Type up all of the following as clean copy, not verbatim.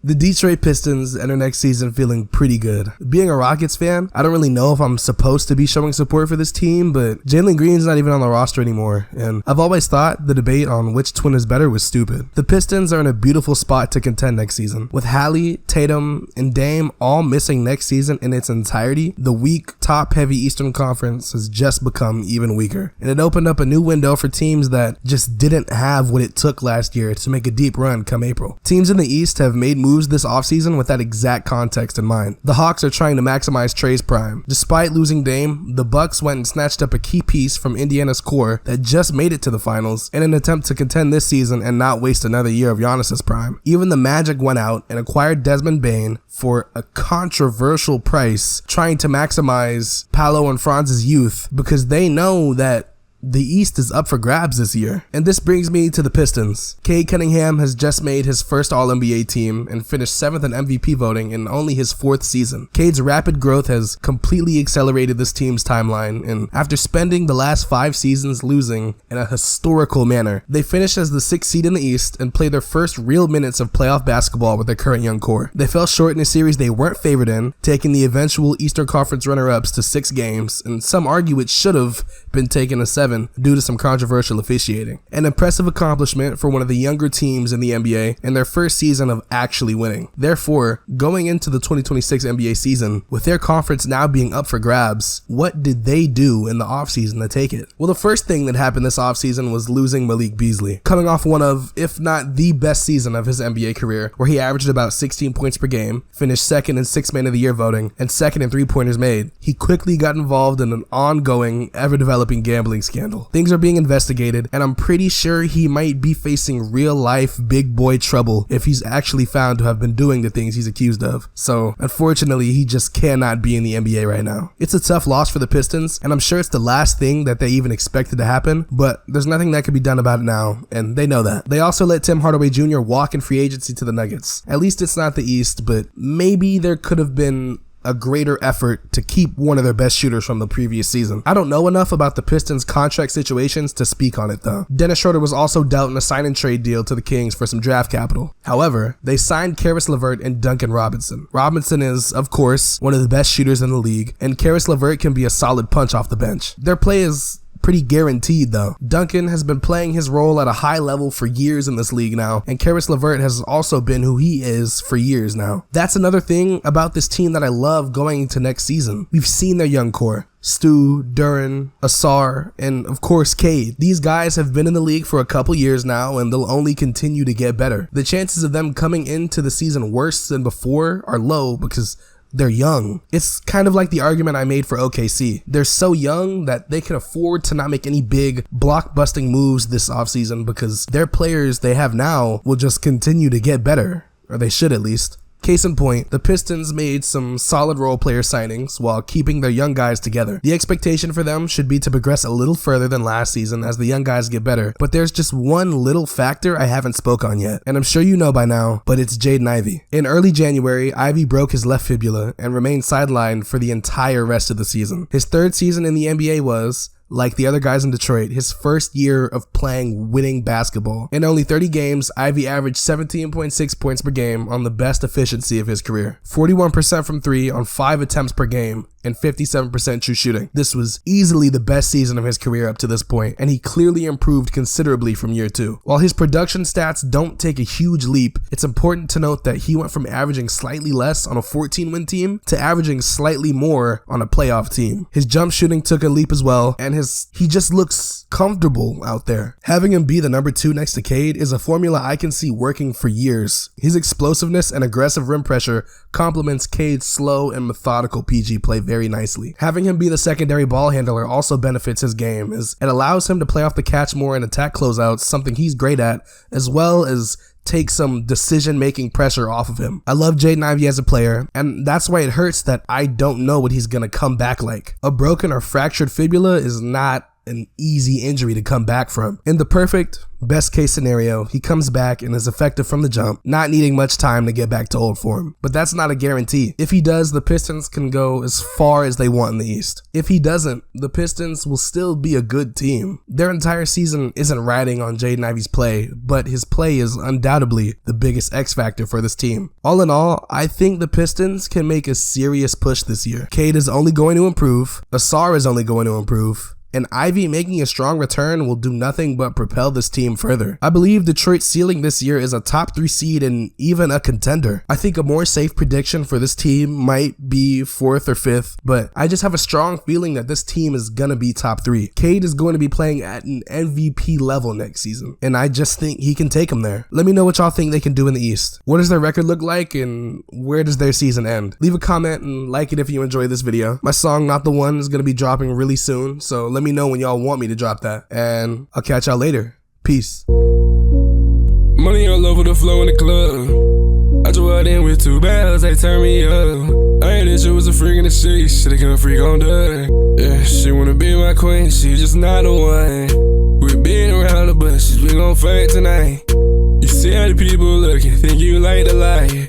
The Detroit Pistons enter next season feeling pretty good. Being a Rockets fan, I don't really know if I'm supposed to be showing support for this team, but Jalen Green's not even on the roster anymore, and I've always thought the debate on which twin is better was stupid. The Pistons are in a beautiful spot to contend next season. With Hallie, Tatum, and Dame all missing next season in its entirety, the weak, top-heavy Eastern Conference has just become even weaker, and it opened up a new window for teams that just didn't have what it took last year to make a deep run come April. Teams in the East have made moves this offseason with that exact context in mind. The Hawks are trying to maximize Trey's prime. Despite losing Dame, the Bucks went and snatched up a key piece from Indiana's core that just made it to the finals in an attempt to contend this season and not waste another year of Giannis's prime. Even the Magic went out and acquired Desmond Bane for a controversial price, trying to maximize Paolo and Franz's youth because they know that the East is up for grabs this year. And this brings me to the Pistons. Cade Cunningham has just made his first All-NBA team and finished 7th in MVP voting in only his 4th season. Cade's rapid growth has completely accelerated this team's timeline, and after spending the last 5 seasons losing in a historical manner, they finished as the 6th seed in the East and played their first real minutes of playoff basketball with their current young core. They fell short in a series they weren't favored in, taking the eventual Eastern Conference runner-ups to 6 games, and some argue it should have been taken to 7 due to some controversial officiating. An impressive accomplishment for one of the younger teams in the NBA in their first season of actually winning. Therefore, going into the 2026 NBA season, with their conference now being up for grabs, what did they do in the offseason to take it? Well, the first thing that happened this offseason was losing Malik Beasley. Coming off one of, if not the best season of his NBA career, where he averaged about 16 points per game, finished 2nd in 6th Man of the Year voting, and 2nd in 3-pointers made, he quickly got involved in an ongoing, ever-developing gambling scandal. Things are being investigated, and I'm pretty sure he might be facing real-life big boy trouble if he's actually found to have been doing the things he's accused of. So, unfortunately, he just cannot be in the NBA right now. It's a tough loss for the Pistons, and I'm sure it's the last thing that they even expected to happen, but there's nothing that can be done about it now, and they know that. They also let Tim Hardaway Jr. walk in free agency to the Nuggets. At least it's not the East, but maybe there could have been a greater effort to keep one of their best shooters from the previous season. I don't know enough about the Pistons' contract situations to speak on it though. Dennis Schroeder was also dealt in a sign and trade deal to the Kings for some draft capital. However, they signed Caris LeVert and Duncan Robinson. Robinson is, of course, one of the best shooters in the league, and Caris LeVert can be a solid punch off the bench. Their play is pretty guaranteed though. Duncan has been playing his role at a high level for years in this league now, and Caris LeVert has also been who he is for years now. That's another thing about this team that I love going into next season. We've seen their young core. Stu, Duren, Asar, and of course Cade. These guys have been in the league for a couple years now, and they'll only continue to get better. The chances of them coming into the season worse than before are low because they're young. It's kind of like the argument I made for OKC. They're so young that they can afford to not make any big blockbusting moves this offseason because their players they have now will just continue to get better, or they should at least. Case in point, the Pistons made some solid role player signings while keeping their young guys together. The expectation for them should be to progress a little further than last season as the young guys get better, but there's just one little factor I haven't spoke on yet, and I'm sure you know by now, but it's Jaden Ivy. In early January, Ivy broke his left fibula and remained sidelined for the entire rest of the season. His 3rd season in the NBA was, like the other guys in Detroit, his first year of playing winning basketball. In only 30 games, Ivy averaged 17.6 points per game on the best efficiency of his career. 41% from 3 on 5 attempts per game, and 57% true shooting. This was easily the best season of his career up to this point, and he clearly improved considerably from year 2. While his production stats don't take a huge leap, it's important to note that he went from averaging slightly less on a 14-win team to averaging slightly more on a playoff team. His jump shooting took a leap as well, and he just looks comfortable out there. Having him be the number 2 next to Cade is a formula I can see working for years. His explosiveness and aggressive rim pressure complements Cade's slow and methodical PG play very nicely. Having him be the secondary ball handler also benefits his game, as it allows him to play off the catch more and attack closeouts, something he's great at, as well as take some decision-making pressure off of him. I love Jaden Ivey as a player, and that's why it hurts that I don't know what he's gonna come back like. A broken or fractured fibula is not an easy injury to come back from. In the perfect, best case scenario, he comes back and is effective from the jump, not needing much time to get back to old form. But that's not a guarantee. If he does, the Pistons can go as far as they want in the East. If he doesn't, the Pistons will still be a good team. Their entire season isn't riding on Jaden Ivy's play, but his play is undoubtedly the biggest X factor for this team. All in all, I think the Pistons can make a serious push this year. Cade is only going to improve, Asar is only going to improve, and Ivy making a strong return will do nothing but propel this team further. I believe Detroit's ceiling this year is a top 3 seed and even a contender. I think a more safe prediction for this team might be 4th or 5th, but I just have a strong feeling that this team is gonna be top 3. Cade is going to be playing at an MVP level next season, and I just think he can take them there. Let me know what y'all think they can do in the East. What does their record look like, and where does their season end? Leave a comment and like it if you enjoyed this video. My song Not the One is gonna be dropping really soon, so let me know when y'all want me to drop that, and I'll catch y'all later. Peace. Money all over the floor in the club. I just walked in with 2 bells, they turned me up. I ain't that she was a freak in the streets, should've come freak on done. Yeah, she wanna be my queen, she just not the one. We been around the bushes, we gon' fight tonight. You see how the people looking, think you like the lie.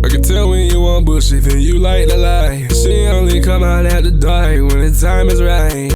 I can tell when you want bullshit, then you like the lie. She only come out at the dark when the time is right.